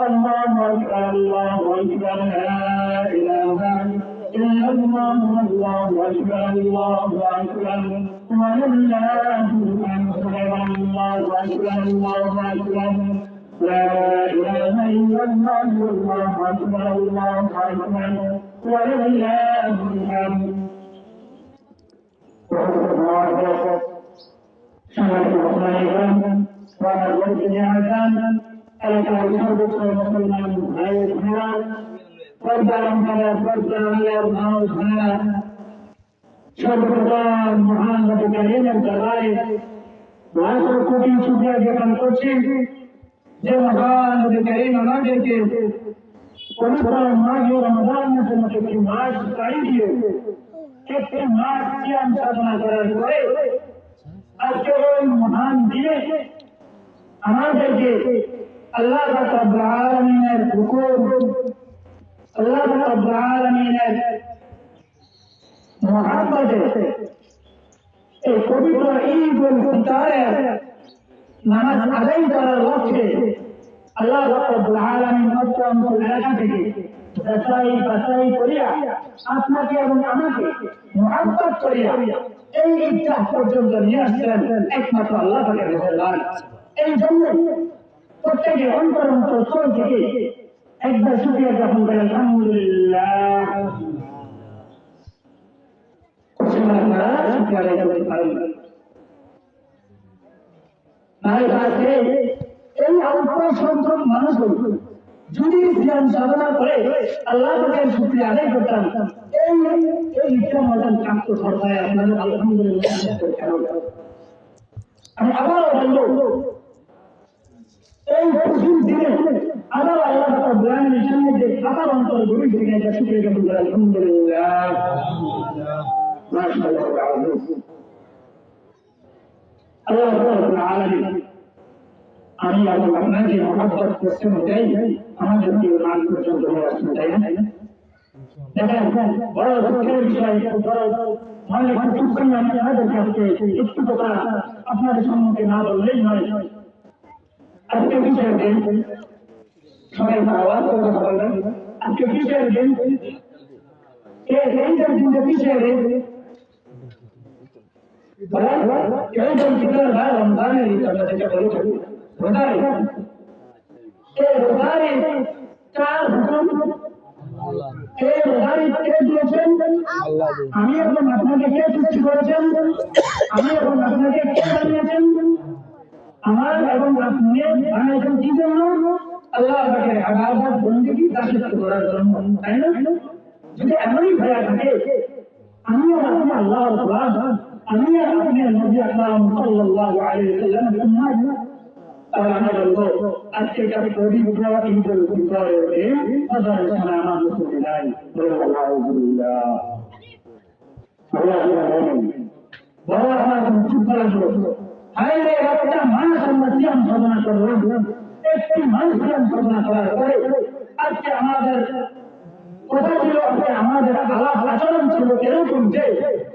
الله أكبر الله أكبر لا إله إلا الله الله أكبر الله أكبر ولله الحمد الله أكبر الله أكبر لا إله إلا الله الله أكبر الله أكبر ولله الحمد. সর্বপ্রথম মহান নবী করিমের দরবারে লাখো কোটি শুকরিয়া জ্ঞাপন করছি যে মহান নবী করিম আমাদেরকে পবিত্র মাহে রমজান মাসের মতো একটি মাস পাড়ি দিয়ে একটি মাস সিয়াম সাধনা করার পরে আজকে ওই মহান দিনে আমাদেরকে আল্লাহ রাব্বুল আলামিনের হুকুম, আল্লাহ রাব্বুল আলামিনের মুহাব্বতে এই পবিত্র ঈদ উল ফিতরের নামাজ আদায় করার লক্ষ্যে আল্লাহ রাব্বুল আলামিন মক্কা এলাকা থেকে যাচাই বাছাই করিয়া আপনাকে এবং আমাকে মুহাব্বত করিয়া এই ঈদগাহ পর্যন্ত নিয়ে আসছেন একমাত্র আল্লাহ পাকের মেহেরবানি। এই জন্য প্রত্যেকে অন্তর অন্তর থেকে একবার শুকরিয়া জ্ঞাপন করেন আলহামদুলিল্লাহ। এই অল্প সংখ্যক মানুষ যদি ধ্যান সাধনা করে আল্লাহ পাকের শুকরিয়া আদায় করতাম এই ইচ্ছা মতন কাজ তো সরকার আপনাদের আলহামদুলিল্লাহ। আমি আবারও বলবো এই প্রথম দিনে আবার আল্লাহ রাব্বুল আলামিনের সামনে যে আবার অন্তর গভীর থেকে এটা শুকরিয়া জ্ঞাপন করে আলহামদুলিল্লাহ মাশাআল্লাহ। আল্লাহ রাব্বুল আলামিন আমি এবং আপনাকে মহব্বত করছেন এটাই আমাদেরকে মান পর্যন্ত নিয়ে আসছেন, তাই না? দেখেন বড় দুঃখের বিষয়, বড় মনে খুব করে আমি আমাদের কাছে একটু কথা আপনাদের সম্মুখে না বললেই নয়। আজকে কিসের দিন? সবাই আওয়াজ করে কথা বলবেন। আজকে কিসের দিন? এইটার দিনটা কিসের দিন? এই দিন কিসের ভাই? রমজানের ঈদ আমরা যেটা বলেছি রোজারি। এই রোজারি কার হুকুম? এই রোজারি কে দিয়েছেন? আমি এবং আপনাকে কে সৃষ্টি করেছেন? আমি এবং আপনাকে কে বানিয়েছেন? আমার এবং আপনি বানিয়েছেন কি জন্য? আল্লাহ পাকের ইবাদত বন্দেগী দাসত্ব করার জন্য, তাই না? যদি এমনই হয়ে থাকে আমি এবং আপনি আল্লাহর গোলাম, আমি আর আপনি নবী আকরাম সাল্লাল্লাহু আলাইহি ওয়াসাল্লামের উম্মত, তাহলে আমরা বলবো আজকে এটা পবিত্র ঈদ উল ফিতরের দিন। হযরত সালাম রাসূলুল্লাহ আলহামদুলিল্লাহ। আল্লাহ বলেন বড় আমার চুপ করা হলো। হায় রে একটা মাস আমরা সিয়াম সাধনা করলাম, একটি মাস সিয়াম সাধনা করার পরে আজকে আমাদের কথা ছিল, আমাদের আলাপ আচরণ ছিল এরকম যে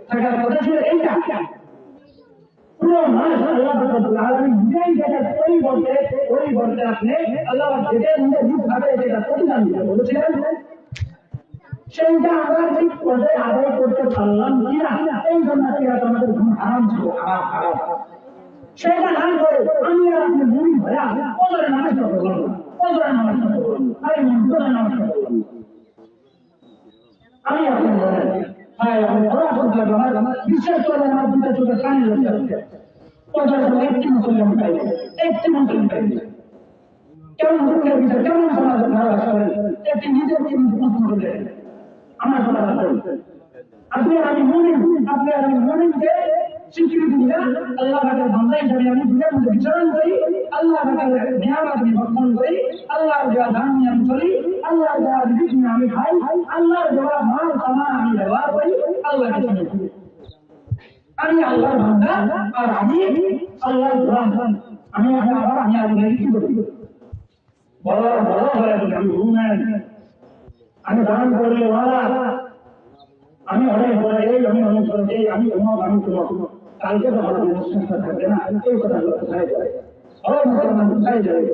থাকার কথা ছিল এইটা পুরো মাস আল্লাহ রাব্বুল আলামিন নিজেই যেটা পরিবর্তে আপনি আল্লাহ যেভাবে যেটা প্রতিদান দিতে বলেছিলেন সেইটা আমরা ঠিক পর্যায়ে আদায় করতে পারলাম কিনা, এই জন্য আমাদের ঘুম হারাম ছিল, হারাম। সেটা না করে আমি আর আপনি মুড়ি ভয়া ওদের নামাজটা করলাম, ওদের নামাজটা করলাম, আরে ওদের নামাজটা করলাম। আমি আপনি বলেন বিশ্বাস করে আমার দুটা চোখে পানি লাগছে, ওদের একটি মুসলিম পাই, একটি মুসলিম পাই। কেমন মুসলিমের বিচার, কেমন সমাজের ভালোবাসা করেন, একটি নিজের করলেন আমার কথা বলছেন। আপনি আর আমি মনে, আপনি আর আমি মনেকে স্বীকৃতি দিলে আল্লাহ পাকের বান্দা হিসেবে আমি দুনিয়ার মধ্যে বিচরণ করি, আল্লাহ পাকের নিয়ামত আমি ভক্ষণ করি, আল্লাহর দেওয়া ধান নিয়ে আমি চলি, আল্লাহর দেওয়া রিজিক নিয়ে আমি খাই, আল্লাহর দেওয়া মাল সামান আমি ব্যবহার করি, আল্লাহকে শুনে আমি আল্লাহর বান্দা আর আমি আল্লাহর গোলাম। আমি আবার আমি আপনাকে কি করি? বড় বড় হয়ে আমি ঘুমেন, আমি দান করলে আমি অনেক বড় এই, আমি অনেক বড় এই, আমি অমুক, আমি তোমার কালকে তো ভালো সংসার থাকবে না, এই কথাগুলো কোথায় যায়? মুসলমান কোথায় যায়?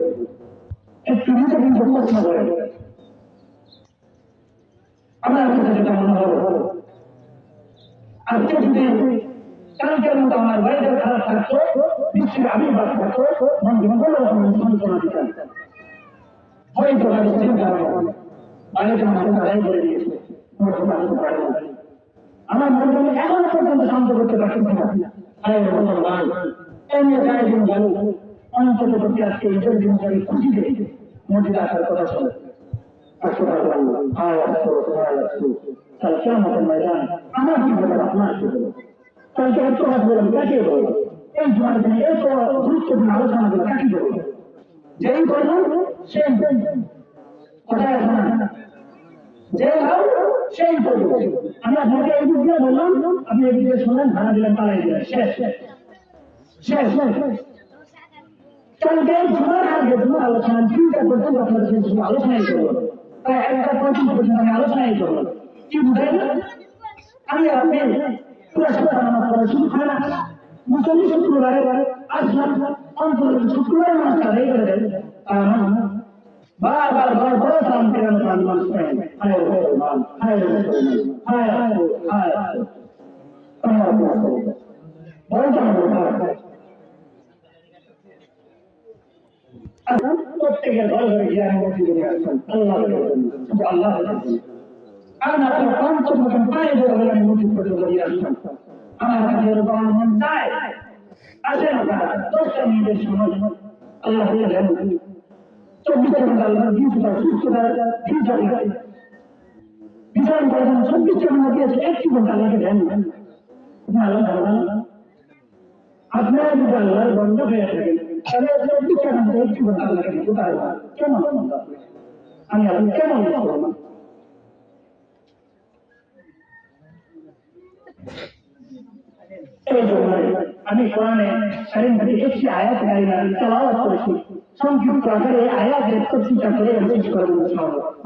একটু নিচে কিন্তু প্রশ্ন করে আমার কাছে যেটা মনে হলো আজকে যদি কালকের মতো আমার বাড়িতে খারাপ থাকতো বৃষ্টির আবির্ভাব থাকতো মন কোনো রকম সান্ত্বনা দিতেন হয়তো বাইরে মানুষ আদায় করে দিয়েছে আমার মনে এখনো পর্যন্ত শান্ত করতে পারছি না অন্তত প্রতি আজকে ঈদের দিন আমি খুশিতে মসজিদে আসার কথা ছিল তাহলে কেমন ময়দান আমার কি বলবো আপনার কি বলবো কালকে এত কথা বললাম কাকে বলবো এই জমার দিনে এত গুরুত্বপূর্ণ আলোচনা গুলো কাকে বলবো যেই করলাম সেই কথায় আছে না যে ভাব সেই করবো আমি আপনাকে এই দিক দিয়ে বললাম আপনি এই দিকে শুনলেন ভাড়া দিলেন পালাই দিলেন শেষ শেষ কালকে জমার আগে তোমার আলোচনা 3টা পর্যন্ত আপনাদের সাথে আলোচনাই করবো প্রায় 1:35 পর্যন্ত আমি আলোচনাই করবো কি বুঝাই আমি আপনি পুরো সপ্তাহ নামাজ পড়া শুরু করে না মুসলিম শুক্রবারে আসলাম অন্তত শুক্রবারে নামাজ আদায় করে দেয় বারবার বড় সালাম ফেরান কান মানুষ পায় হায় রহমান হায় রহমান হায় হায় হায় বলতে হবে প্রত্যেকের ঘরে ঘরে গিয়ে আমি মসজিদে আসতাম আল্লাহ আমি আপনার অন্তর মতন পায়ে ধরে বলে আমি মসজিদ পর্যন্ত গিয়ে আসতাম আমার কাছে এরকম মন চায় আসেন আপনারা 10টা মিনিটের সময় আল্লাহ বলেন 24 ঘন্টা আল্লাহ দিয়েছে সুস্থতা দিয়েছে বিচার করেন 24 ঘন্টা দিয়েছে 1 ঘন্টা আল্লাহকে দেন আল্লাহ আপনারা যদি আল্লাহর বন্ধ হয়ে থাকেন তাহলে 24 ঘন্টা 1 ঘন্টা আল্লাহকে দিতে পারবো কেন আমি আপনি কেন করবো আমি কোরআনে কারীম থেকে একটি আয়াত কারিমা তেলাওয়াত করেছি সংক্ষিপ্ত আকারে আয়াতের তফসিরটা করে আমি শেষ করে দেব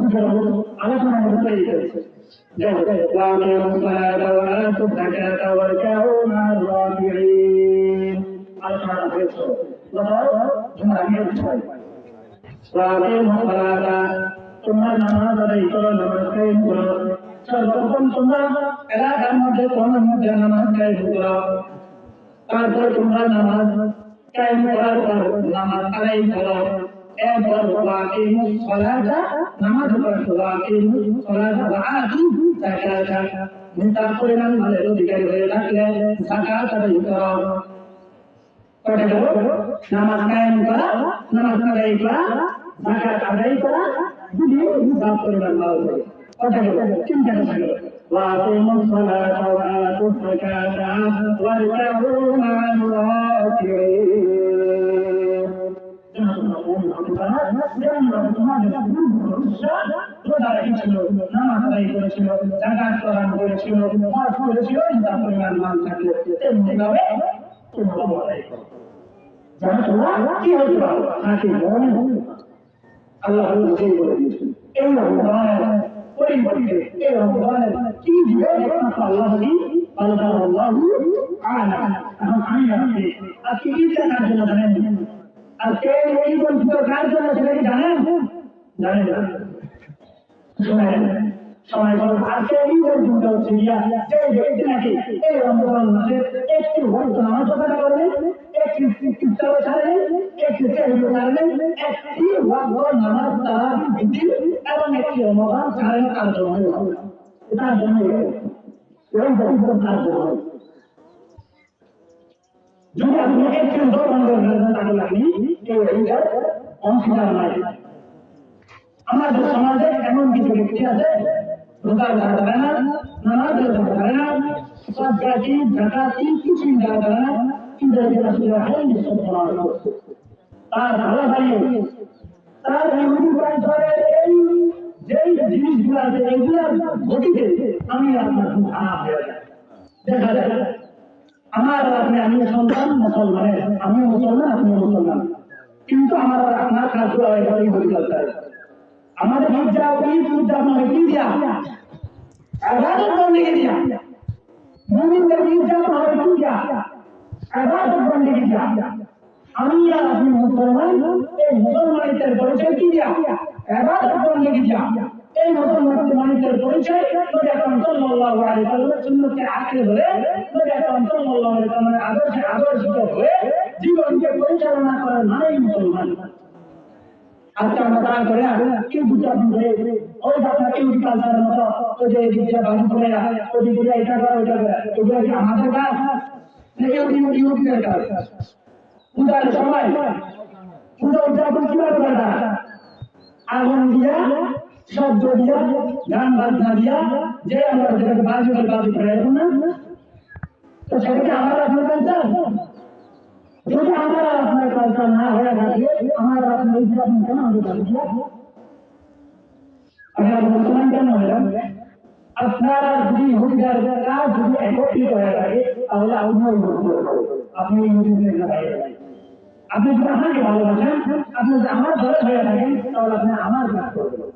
ইনশাআল্লাহ আলোচনা করতে পেরেছি وَأَقِيمُوا الصَّلَاةَ وَآتُوا الزَّكَاةَ وَارْكَعُوا مَعَ الرَّاكِعِينَ আলোচনা করেছি وَأَقِيمُوا الصَّلَاةَ তোমরা নামাজ আদায় করো নামাজ কায়েম করো সর্বপ্রথম তোমরা এলাকার মধ্যে কোণের মধ্যে নামাজ কায়েম করো তারপর তোমরা নামাজ কায়েম করার পর নামাজ আদায় করো এরপর ওয়াকিমুস সালাতা নামাজ পড়ো ওয়াকিমুস সালাতা ওয়া আতু যাকাতা নিতার পরিমাণ মালের অধিকারী হয়ে থাকলে যাকাত আদায় করো কয়টা গেল নামাজ কায়েম করা নামাজ আদায় করা যাকাত আদায় করা যদি নিতার পরিমাণ মাল থাকে কয়টা গেল 3টা কথা গেল وَأَقِيمُوا الصَّلَاةَ وَآتُوا الزَّكَاةَ وَارْكَعُوا مَعَ الرَّاكِعِينَ রোজা রেখেছিল নামাজ আদায় করেছিল যাকাত প্রদান করেছিল হজ করেছিল তার পরিমাণ মাল থাকলে তেমনি ভাবে তোমরা আদায় করো জানো তোমরা কি হতে পারো নাকি আল্লাহ নিজেই বলে দিয়েছেন এই রমজানের পরিবর্তে এই রমজানের কি দিবে একমাত্র আল্লাহই আল্লাহু আ'লাম এখন আমি আপনি আজকে ঈদটা কার জন্য জানেন আজকে এই বঞ্চিত কার জন্য সেটা কি জানেন জানেন না শোনেন সময় বলুন আজকে এই বঞ্চিত হচ্ছে যে ব্যক্তি নাকি এই রমজান মাসে একটি ভক্ত নামাজ আদায় করবে একটি ইফতার ছাড়েন একটি সেহরি ছাড়েন একটি ভক্ত নামাজ তারাবি বিধি এবং একটি রমজান ছাড়েন তার জন্য তার জন্য এই বঞ্চিত তার জন্য যদি আপনি একটি দোকান করেন তাহলে আপনি এইটার অংশীদার নাই আমাদের সমাজে এমন কিছু ব্যক্তি আছে রোজা রাখতে পারে না নামাজ পড়তে পারে না সাদকাতি যাকাতি কিছুই দেওয়া পারে না কিন্তু আসলে হাইলি সফল করছে তার ভালো ভালো তার এই যেই জিনিসগুলো আছে এগুলোর গতিতে আমি আপনার খুব খারাপ হয়ে যায় দেখা যায় আমার আপনি আমি সন্তান মুসলমানের আমিও মুসলমান আপনিও মুসলমান কিন্তু আমার আপনার কাজগুলো এবারই হয়ে যাচ্ছে আমাদের পূজা আপনাকে কি দিয়া আবাদত বন্দেগী দিয়া মুমিনদের পূজা আমাদের কি দিয়া আবাদত বন্দেগী দিয়া আমি আর আপনি মুসলমান, এই মুসলমানিতের পরিচয় কি দিয়া? ইবাদত বন্দেগী দিয়া। এই মুসলমানিতের পরিচয় নবী আকরাম সাল্লাল্লাহু আলাইহি ওয়াসাল্লামের সুন্নতকে আঁকড়ে ধরে, নবী আকরাম সাল্লাল্লাহু আলাইহি ওয়াসাল্লামের আদর্শে আদর্শিত হয়ে জীবনকে পরিচালনা করার মানেই মুসলমান। আজকে আমরা তারা করে কেউ বুঝাবি ওই আপনার কেউ কালচারের মতো ওই যে দিকটা বাজু করে ওই দিকটা এটা করে ওইটা করে, ওগুলো কি আমাদের কাজ নাকি ইউরোপীয় কাজ? পূজার সময় পূজা উদযাপন কিভাবে করে তারা? আগুন দিয়া, শব্দ দিয়া, গান বাজনা দিয়া, যে আমরা যেটাকে বাজু করে এরকম না? তো সেটাকে আমার আপনার কালচার? যদি আমার আপনার কালচার না হয়ে থাকে, আমার আপনার উদযাপন কেন আমাদের কালচার? আপনার মুসলমান কেন হলাম? আপনারা যদি হুজুরের কাজ যদি একত্রিত হয়ে থাকে, তাহলে আপনি আপনি যদি আমাকে ভালোবাসেন, আপনি যদি আমার দলে হয়ে থাকেন, তাহলে আপনি আমার কাজ করবেন।